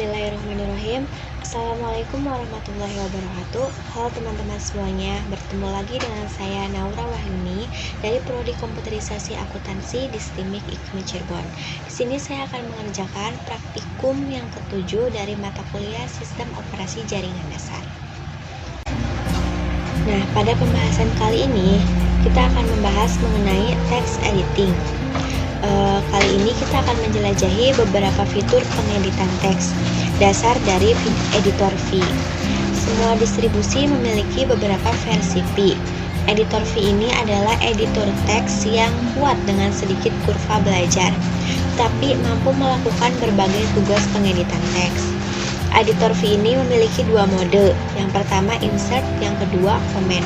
Bismillahirrahmanirrahim. Assalamualaikum warahmatullahi wabarakatuh. Halo teman-teman semuanya, bertemu lagi dengan saya Naura Wahyuni dari Prodi Komputerisasi Akuntansi di STIMIK IKMI Cirebon. Di sini saya akan mengerjakan praktikum yang ketujuh dari mata kuliah Sistem Operasi Jaringan Dasar. Nah, pada pembahasan kali ini kita akan membahas mengenai text editing. Kali ini kita akan menjelajahi beberapa fitur pengeditan teks dasar dari editor V. Semua distribusi memiliki beberapa versi V. Editor V ini adalah editor teks yang kuat dengan sedikit kurva belajar, tapi mampu melakukan berbagai tugas pengeditan teks. Editor V ini memiliki dua mode, yang pertama insert, yang kedua comment.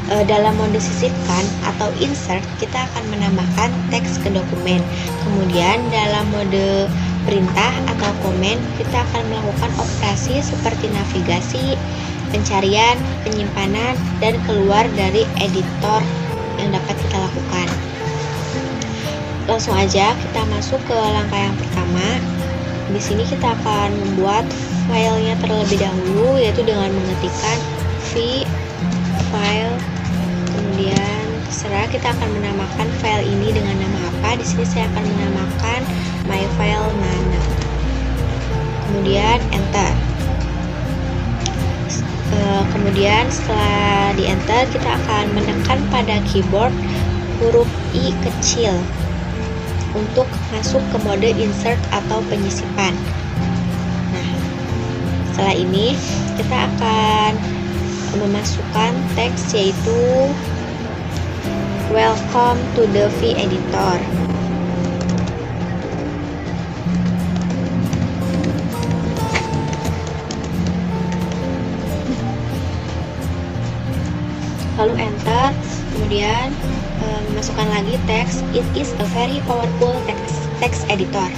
Dalam mode sisipkan atau insert, kita akan menambahkan teks ke dokumen. Kemudian dalam mode perintah atau komen, kita akan melakukan operasi seperti navigasi, pencarian, penyimpanan, dan keluar dari editor yang dapat kita lakukan. Langsung aja kita masuk ke langkah yang pertama. Di sini kita akan membuat filenya terlebih dahulu, yaitu dengan mengetikkan file. Kemudian terserah kita akan menamakan file ini dengan nama apa. Di sini saya akan menamakan my file nana. Kemudian enter. Kemudian setelah di enter, kita akan menekan pada keyboard huruf I kecil untuk masuk ke mode insert atau penyisipan. Nah, setelah ini kita akan memasukkan teks, yaitu welcome to the V editor. Lalu enter, kemudian masukkan lagi teks. It is a very powerful text editor.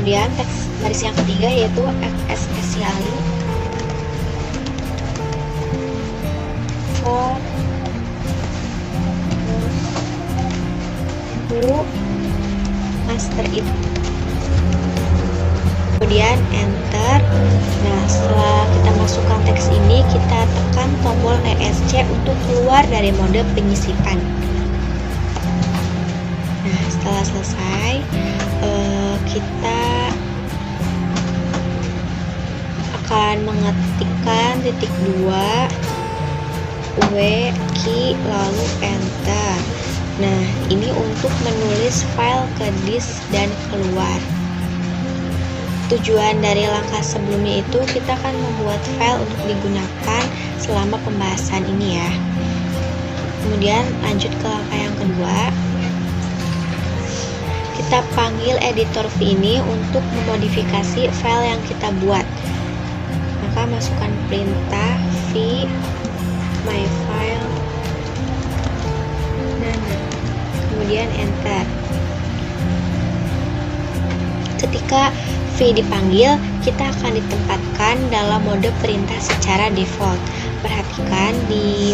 Kemudian teks baris yang ketiga yaitu especially for guru master it. Kemudian enter. Nah, setelah kita masukkan teks ini, kita tekan tombol ESC untuk keluar dari mode penyisipan. Nah, setelah selesai, kita akan mengetikkan titik 2 W key lalu enter. Nah, ini untuk menulis file ke disk dan keluar. Tujuan dari langkah sebelumnya itu kita akan membuat file untuk digunakan selama pembahasan ini ya. Kemudian lanjut ke langkah yang kedua. Kita panggil editor V ini untuk memodifikasi file yang kita buat. Maka masukkan perintah V my file nana, kemudian enter. Ketika V dipanggil, kita akan ditempatkan dalam mode perintah secara default. Perhatikan di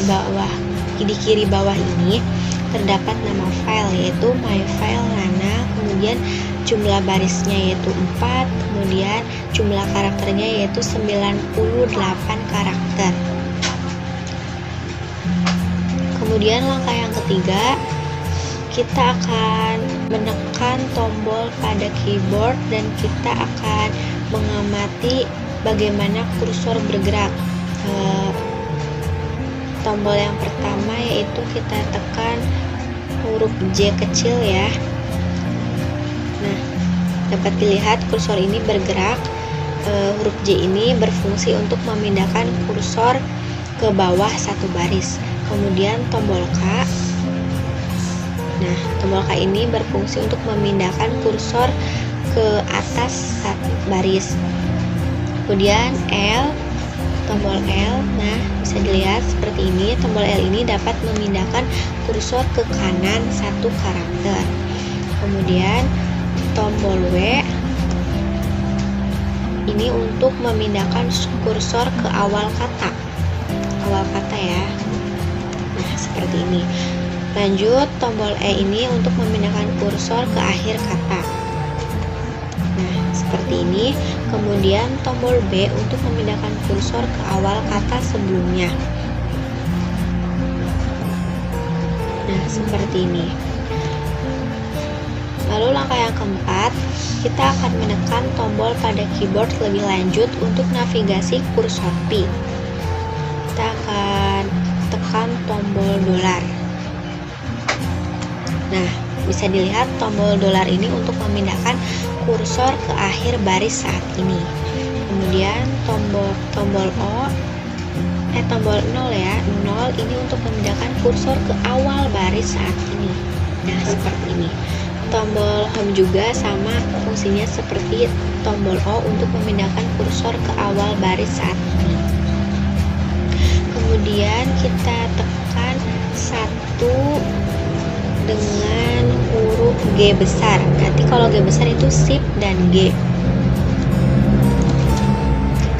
kiri bawah ini terdapat nama file, yaitu my file nana, kemudian jumlah barisnya yaitu 4, kemudian jumlah karakternya yaitu 98 karakter. Kemudian langkah yang ketiga, kita akan menekan tombol pada keyboard dan kita akan mengamati bagaimana kursor bergerak. Tombol yang pertama yaitu kita tekan huruf J kecil ya. Nah, dapat dilihat kursor ini bergerak. Huruf J ini berfungsi untuk memindahkan kursor ke bawah satu baris. Kemudian tombol K. Nah, tombol K ini berfungsi untuk memindahkan kursor ke atas satu baris. Kemudian L, tombol L. Nah, bisa dilihat seperti ini. Tombol L ini dapat memindahkan kursor ke kanan satu karakter. Kemudian tombol W. ini untuk memindahkan kursor ke awal kata ya. Nah, seperti ini. Lanjut, tombol E ini untuk memindahkan kursor ke akhir kata. Nah, seperti ini. Kemudian tombol B untuk memindahkan kursor ke awal kata sebelumnya. Nah, seperti ini. Lalu langkah yang keempat, kita akan menekan tombol pada keyboard lebih lanjut untuk navigasi kursor P. Kita akan tekan tombol dolar. Nah, bisa dilihat tombol dolar ini untuk memindahkan kursor ke akhir baris saat ini. Kemudian tombol 0 ya, 0 ini untuk memindahkan kursor ke awal baris saat ini. Nah, seperti ini. Tombol home juga sama fungsinya seperti tombol O untuk memindahkan kursor ke awal baris saat ini. Kemudian kita tekan 1 dengan huruf G besar. Nanti kalau G besar itu Shift dan G.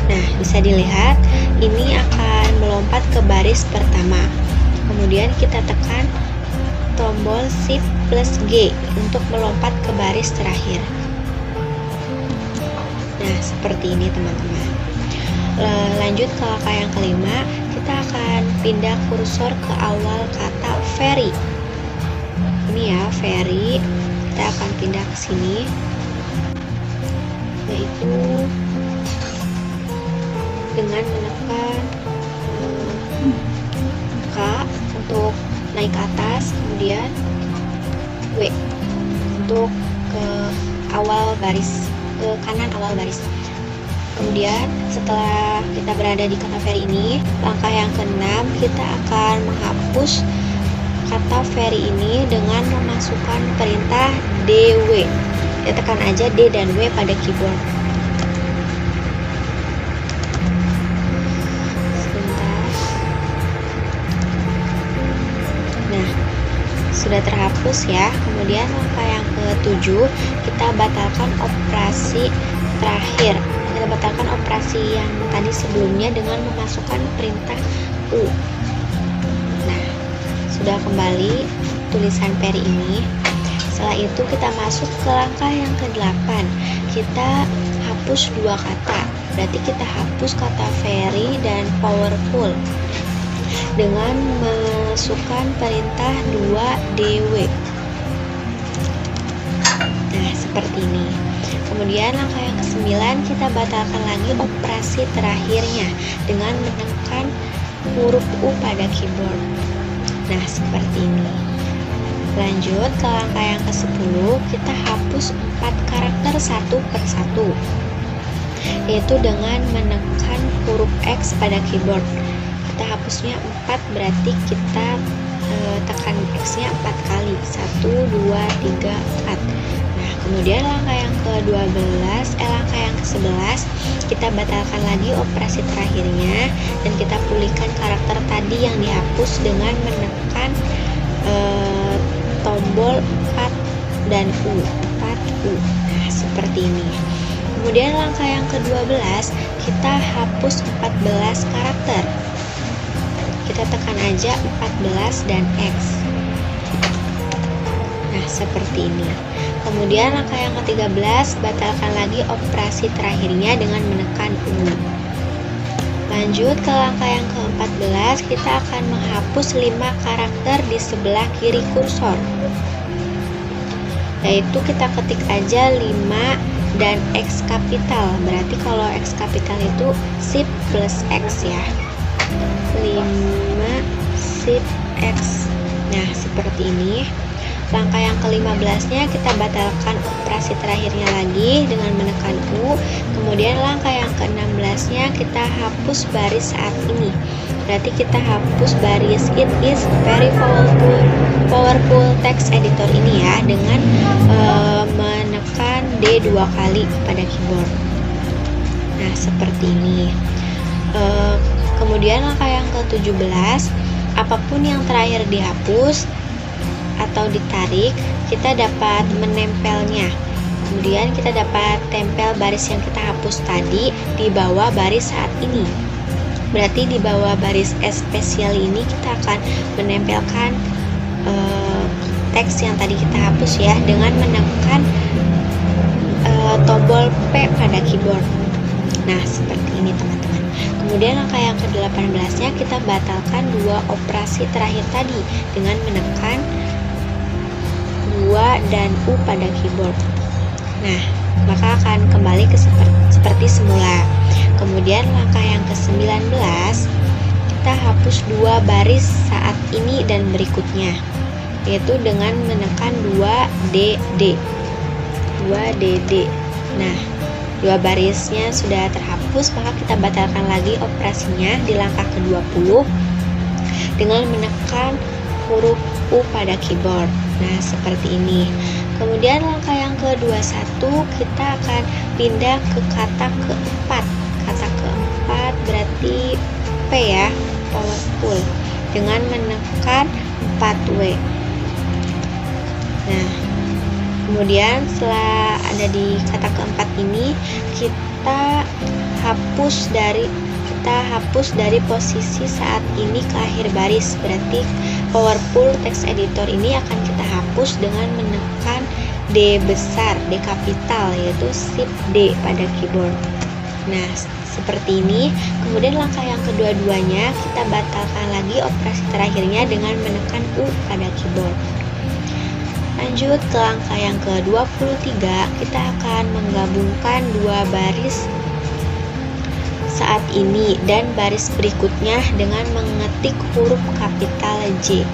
Nah, bisa dilihat ini akan melompat ke baris pertama. Kemudian kita tekan tombol Shift plus G untuk melompat ke baris terakhir. Nah, seperti ini teman-teman. Lanjut ke langkah yang kelima, kita akan pindah kursor ke awal kata very. Ini ya, very. Kita akan pindah ke sini, yaitu dengan menekan K untuk naik ke atas, kemudian W untuk ke awal baris, ke kanan awal baris. Kemudian setelah kita berada di kata very ini, langkah yang keenam, kita akan menghapus kata very ini dengan memasukkan perintah DW. Ya, tekan aja D dan W pada keyboard. Sudah terhapus ya. Kemudian langkah yang ke-7, kita batalkan operasi terakhir. Kita batalkan operasi yang tadi sebelumnya dengan memasukkan perintah U. Nah, sudah kembali tulisan very ini. Setelah itu kita masuk ke langkah yang ke-8. Kita hapus 2 kata. Berarti kita hapus kata very dan powerful dengan masukkan perintah 2DW. Nah, seperti ini. Kemudian langkah yang ke-9, kita batalkan lagi operasi terakhirnya dengan menekan huruf U pada keyboard. Nah, seperti ini. Lanjut ke langkah yang ke-10, kita hapus 4 karakter satu per satu, yaitu dengan menekan huruf X pada keyboard. Kita hapusnya 4, berarti kita tekan X-nya 4 kali. 1, 2, 3, 4. Nah, kemudian langkah yang langkah yang ke-11, kita batalkan lagi operasi terakhirnya dan kita pulihkan karakter tadi yang dihapus dengan menekan tombol 4 dan U. 4U. Nah, seperti ini. Kemudian langkah yang ke-12, kita hapus 14 karakter. Kita tekan aja 14 dan X. Nah, seperti ini. Kemudian langkah yang ke-13, batalkan lagi operasi terakhirnya dengan menekan U. Lanjut ke langkah yang ke-14, kita akan menghapus 5 karakter di sebelah kiri kursor. Yaitu kita ketik aja 5 dan X kapital. Berarti kalau X kapital itu Shift plus X ya. 5 Shift X. Nah, seperti ini. Langkah yang ke-15-nya kita batalkan operasi terakhirnya lagi dengan menekan U. Kemudian langkah yang ke-16-nya kita hapus baris saat ini. Berarti kita hapus baris it is very powerful text editor ini ya, dengan menekan D 2 kali pada keyboard. Nah, seperti ini. Kemudian langkah yang ke-17, apapun yang terakhir dihapus atau ditarik, kita dapat menempelnya. kemudian kita dapat tempel baris yang kita hapus tadi di bawah baris saat ini. Berarti di bawah baris especially ini kita akan menempelkan teks yang tadi kita hapus ya, dengan menekan tombol P pada keyboard. Nah, seperti ini teman-teman. Kemudian langkah yang ke-18-nya kita batalkan dua operasi terakhir tadi dengan menekan 2 dan U pada keyboard. Nah, maka akan kembali ke seperti semula. Kemudian langkah yang ke-19, kita hapus 2 baris saat ini dan berikutnya, yaitu dengan menekan 2DD. Nah, 2 barisnya sudah terhapus, maka kita batalkan lagi operasinya di langkah ke-20 dengan menekan huruf U pada keyboard. Nah, seperti ini. Kemudian langkah yang ke-21 kita akan pindah ke kata keempat. Kata keempat berarti P ya, powerful, dengan menekan 4W. Nah, kemudian setelah ada di kata keempat ini, kita hapus dari posisi saat ini ke akhir baris. Berarti powerful text editor ini akan kita hapus dengan menekan D besar, D kapital, yaitu Shift D pada keyboard. Nah, seperti ini. Kemudian langkah yang kedua-duanya kita batalkan lagi operasi terakhirnya dengan menekan U pada keyboard. Lanjut ke langkah yang ke-23, kita akan menggabungkan 2 baris saat ini dan baris berikutnya dengan mengetik huruf kapital J.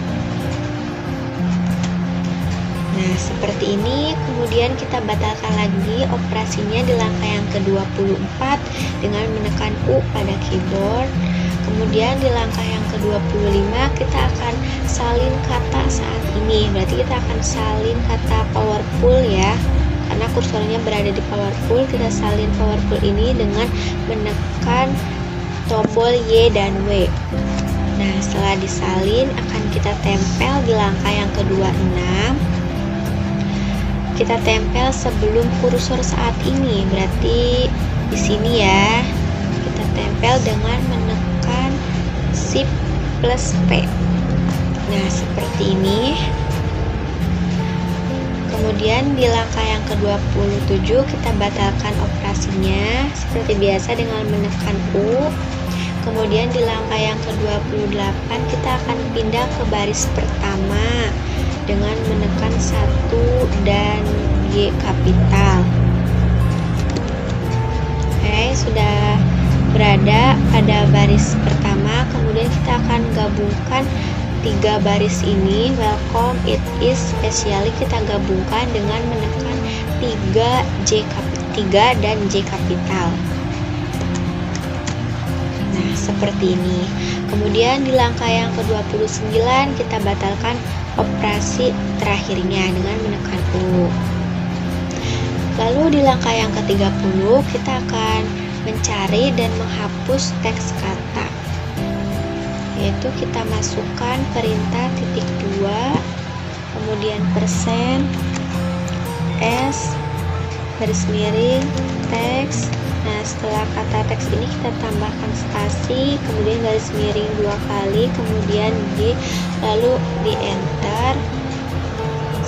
Nah, seperti ini. Kemudian kita batalkan lagi operasinya di langkah yang ke-24 dengan menekan U pada keyboard. Kemudian di langkah yang ke-25 kita akan salin kata saat ini. Berarti kita akan salin kata powerful ya, karena kursornya berada di powerful. Kita salin powerful ini dengan menekan tombol Y dan W. Nah, setelah disalin akan kita tempel di langkah yang ke-26. Kita tempel sebelum kursor saat ini, berarti di sini ya. Kita tempel dengan menekan Shift plus P. Nah, seperti ini. Kemudian di langkah yang ke-27 kita batalkan operasinya seperti biasa dengan menekan U. Kemudian di langkah yang ke-28 kita akan pindah ke baris pertama dengan menekan 1 dan Y kapital. Oke, sudah berada pada baris pertama. Kemudian kita akan gabungkan 3 baris ini, welcome, it is, spesially kita gabungkan dengan menekan 3 dan J kapital. Nah, seperti ini. Kemudian di langkah yang ke-29 kita batalkan operasi terakhirnya dengan menekan U. Lalu di langkah yang ke-30 kita akan mencari dan menghapus teks kata, yaitu kita masukkan perintah titik 2, kemudian persen S garis miring teks. Nah, setelah kata teks ini kita tambahkan spasi, kemudian garis miring 2 kali, kemudian G, lalu di enter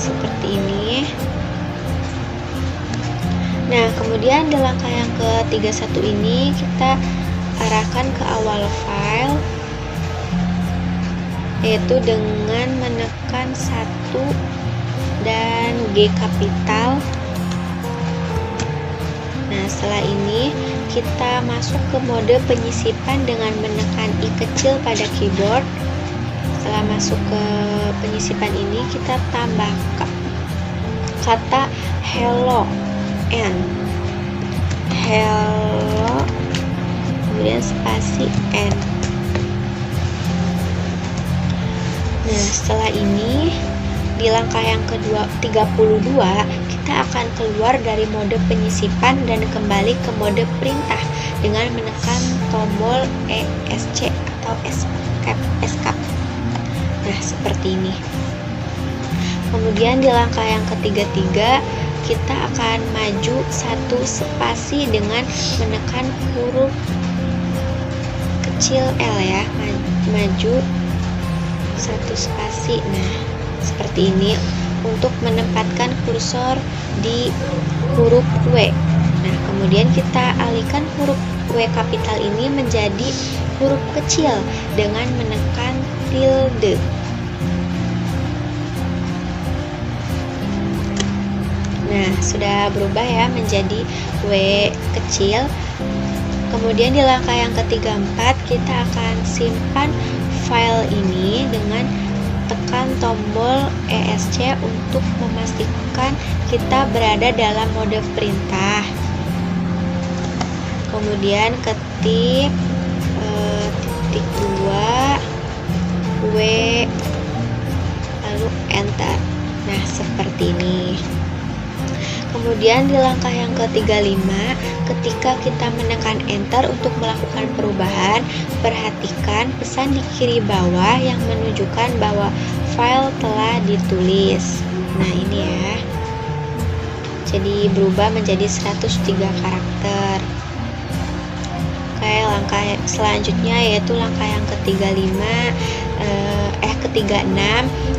seperti ini. Nah, kemudian di langkah yang ke-31 ini kita arahkan ke awal file, yaitu dengan menekan 1 dan G kapital. Nah, setelah ini kita masuk ke mode penyisipan dengan menekan I kecil pada keyboard. Setelah masuk ke penyisipan ini kita tambahkan kata hello and hello, kemudian spasi and. Nah, setelah ini di langkah yang ke-32 kita akan keluar dari mode penyisipan dan kembali ke mode perintah dengan menekan tombol ESC atau escape. Nah, seperti ini. Kemudian di langkah yang ketiga kita akan maju 1 spasi dengan menekan huruf kecil L ya, maju 1 spasi. Nah, seperti ini untuk menempatkan kursor di huruf W. Nah, kemudian kita alihkan huruf W kapital ini menjadi huruf kecil dengan menekan tilde. Nah, sudah berubah ya menjadi W kecil. Kemudian di langkah yang ketiga-4 kita akan simpan file ini dengan tekan tombol ESC untuk memastikan kita berada dalam mode perintah. Kemudian ketik titik 2 W lalu enter. Nah, seperti ini. Kemudian di langkah yang ke-35, ketika kita menekan enter untuk melakukan perubahan, perhatikan pesan di kiri bawah yang menunjukkan bahwa file telah ditulis. Nah, ini ya. Jadi berubah menjadi 103 karakter. Oke, langkah selanjutnya yaitu langkah yang ke-36,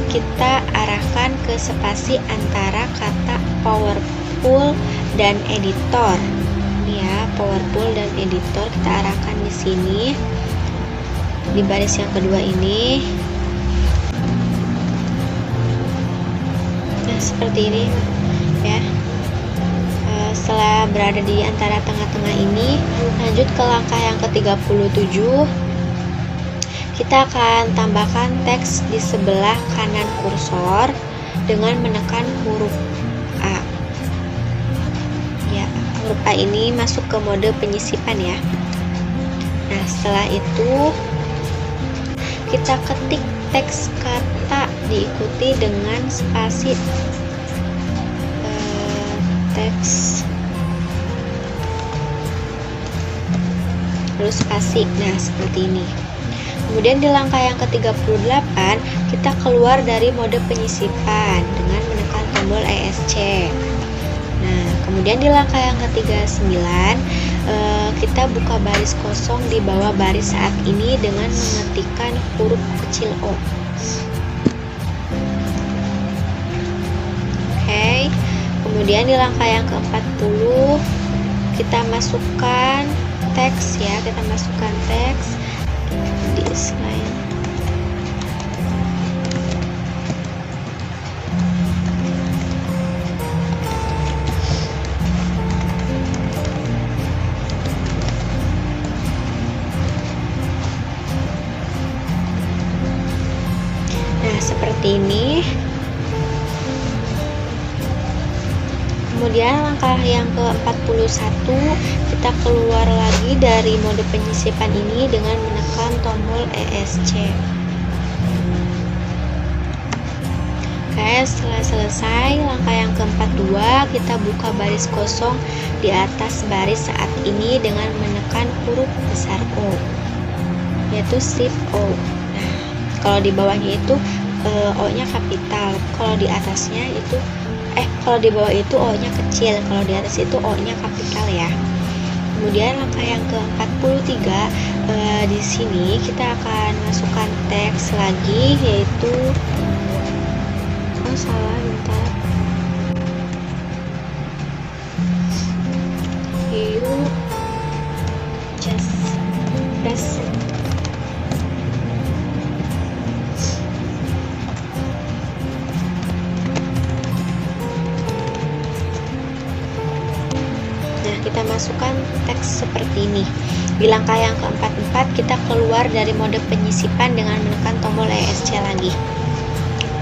kita arahkan ke spasi antara kata powerful dan editor. Ini ya, powerful dan editor kita arahkan di sini di baris yang kedua ini. Nah, seperti ini ya. Setelah berada di antara tengah-tengah ini, lanjut ke langkah yang ke-37. Kita akan tambahkan teks di sebelah kanan kursor dengan menekan huruf A. Ya, huruf A ini masuk ke mode penyisipan ya. Nah, setelah itu kita ketik teks kata diikuti dengan spasi teks lalu spasi. Nah, seperti ini. Kemudian di langkah yang ke-38 kita keluar dari mode penyisipan dengan menekan tombol ESC. Nah, kemudian di langkah yang ke-39 kita buka baris kosong di bawah baris saat ini dengan mengetikkan huruf kecil O. Oke. Kemudian di langkah yang ke-40 kita masukkan teks ya, kita masukkan teks di slide. Nah, seperti ini. Kemudian langkah yang ke-41 kita keluar lagi dari mode penyisipan ini dengan menekan tombol ESC. Oke, setelah selesai langkah yang ke-42 kita buka baris kosong di atas baris saat ini dengan menekan huruf besar O, yaitu shift O. Nah, kalau di bawahnya itu O-nya kapital, kalau di atasnya itu kalau di bawah itu O-nya kecil, kalau di atas itu O-nya kapital ya. Kemudian langkah yang ke-43 di sini kita akan masukkan teks lagi, yaitu salah bentar. You just press. Kita masukkan teks seperti ini. Di langkah yang ke-44 kita keluar dari mode penyisipan dengan menekan tombol ESC lagi.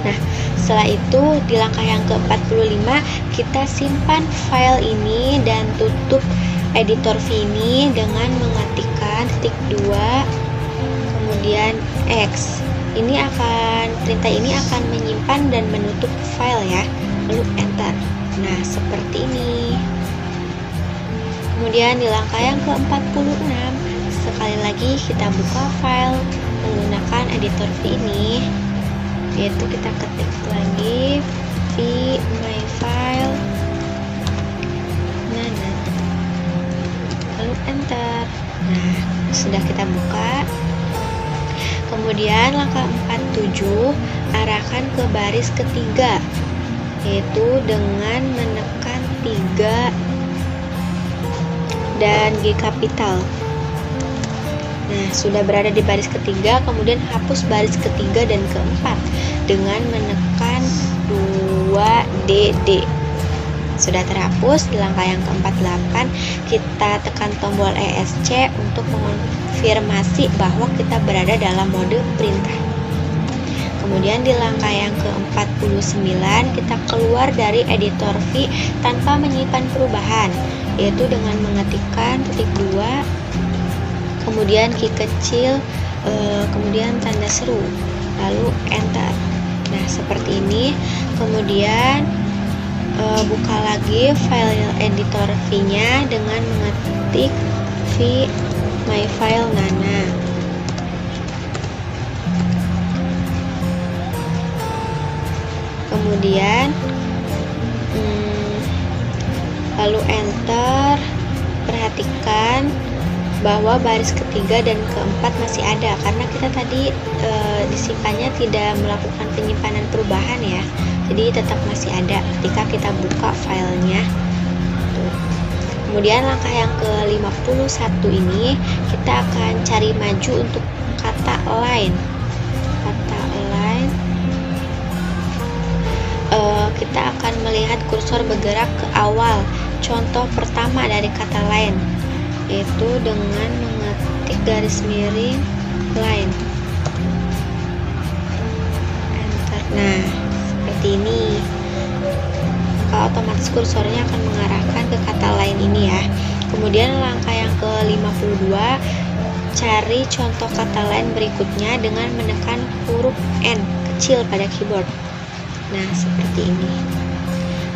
Nah, setelah itu di langkah yang ke-45 kita simpan file ini dan tutup editor V ini dengan mengetikkan titik 2 kemudian X. Perintah ini akan menyimpan dan menutup file ya. Lalu enter. Nah, seperti ini. Kemudian di langkah yang ke-46 sekali lagi kita buka file menggunakan editor V ini, yaitu kita ketik lagi my file. Lalu enter. Nah, sudah kita buka. Kemudian langkah 47, arahkan ke baris ketiga, yaitu dengan menekan 3 dan G kapital. Nah, sudah berada di baris ketiga, kemudian hapus baris ketiga dan keempat dengan menekan 2DD. Sudah terhapus. Di langkah yang ke-48, kita tekan tombol ESC untuk mengonfirmasi bahwa kita berada dalam mode perintah. Kemudian di langkah yang ke-49, kita keluar dari editor V tanpa menyimpan perubahan, yaitu dengan mengetikkan titik 2, kemudian key kecil, kemudian tanda seru, lalu enter. Nah, seperti ini. Kemudian buka lagi file editor V-nya dengan mengetik v my file nana. Kemudian lalu enter. Perhatikan bahwa baris ketiga dan keempat masih ada karena kita tadi disimpannya tidak melakukan penyimpanan perubahan ya, jadi tetap masih ada ketika kita buka filenya. Kemudian langkah yang ke-51 ini kita akan cari maju untuk kata line. Kita akan melihat kursor bergerak ke awal contoh pertama dari kata line, yaitu dengan mengetik garis miring line. Enter. Nah, seperti ini. Maka otomatis kursornya akan mengarahkan ke kata line ini ya. Kemudian langkah yang ke-52, cari contoh kata line berikutnya dengan menekan huruf N kecil pada keyboard. Nah, seperti ini.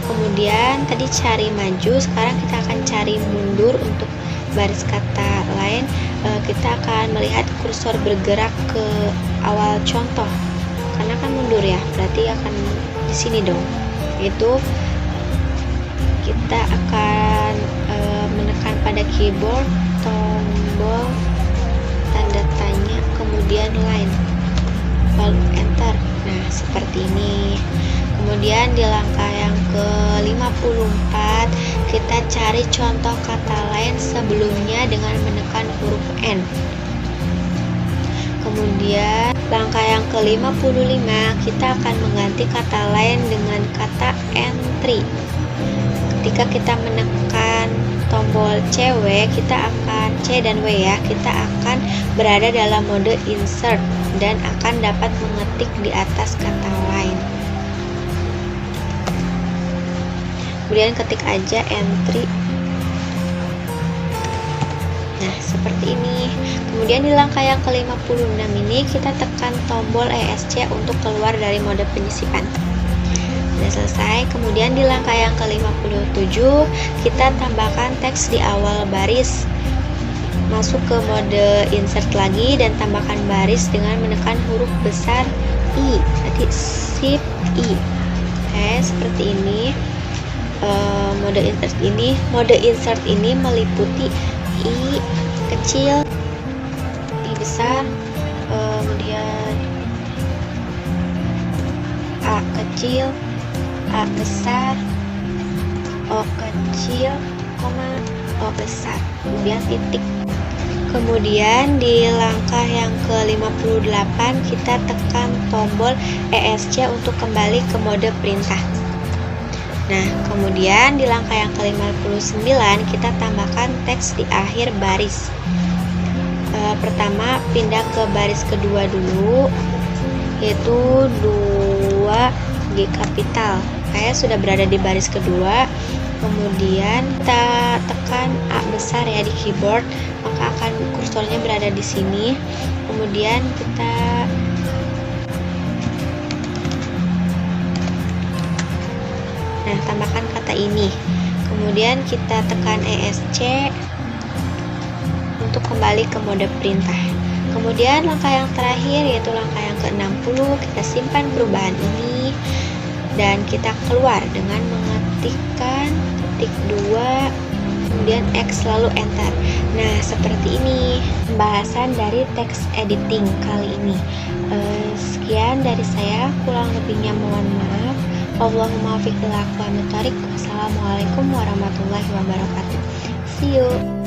Kemudian tadi cari maju, sekarang kita akan cari mundur untuk baris kata lain. Kita akan melihat kursor bergerak ke awal contoh, karena kan mundur ya, berarti akan di sini dong. Itu kita akan menekan pada keyboard tombol tanda tanya, kemudian line, lalu enter. Nah, seperti ini. Kemudian di langkah yang ke-54, kita cari contoh kata lain sebelumnya dengan menekan huruf N. Kemudian langkah yang ke-55, kita akan mengganti kata lain dengan kata entry. Ketika kita menekan tombol CW, kita akan C dan W ya, kita akan berada dalam mode insert dan akan dapat mengetik di atas kata lain. Kemudian ketik aja entry. Nah, seperti ini. Kemudian di langkah yang ke-56 ini kita tekan tombol ESC untuk keluar dari mode penyisipan. Sudah selesai. Kemudian di langkah yang ke-57 kita tambahkan teks di awal baris. Masuk ke mode insert lagi dan tambahkan baris dengan menekan huruf besar I. Berarti shift I. Oke, seperti ini. Mode insert ini meliputi I kecil, I besar, kemudian A kecil, A besar, O kecil, O besar, kemudian titik. Kemudian di langkah yang ke-58 kita tekan tombol ESC untuk kembali ke mode perintah. Nah, kemudian di langkah yang ke-59 kita tambahkan teks di akhir baris. Pertama, pindah ke baris kedua dulu, yaitu 2G kapital. Saya sudah berada di baris kedua. Kemudian kita tekan A besar ya di keyboard, maka akan kursornya berada di sini. Kemudian kita tambahkan kata ini. Kemudian kita tekan ESC untuk kembali ke mode perintah. Kemudian langkah yang terakhir yaitu langkah yang ke-60, kita simpan perubahan ini dan kita keluar dengan mengetikkan ketik 2 kemudian X lalu enter. Nah, seperti ini pembahasan dari text editing kali ini. Sekian dari saya, kurang lebihnya mohon maaf. Wallahumma muwaffiq ila aqwamit thoriq. Wassalamualaikum warahmatullahi wabarakatuh. See you.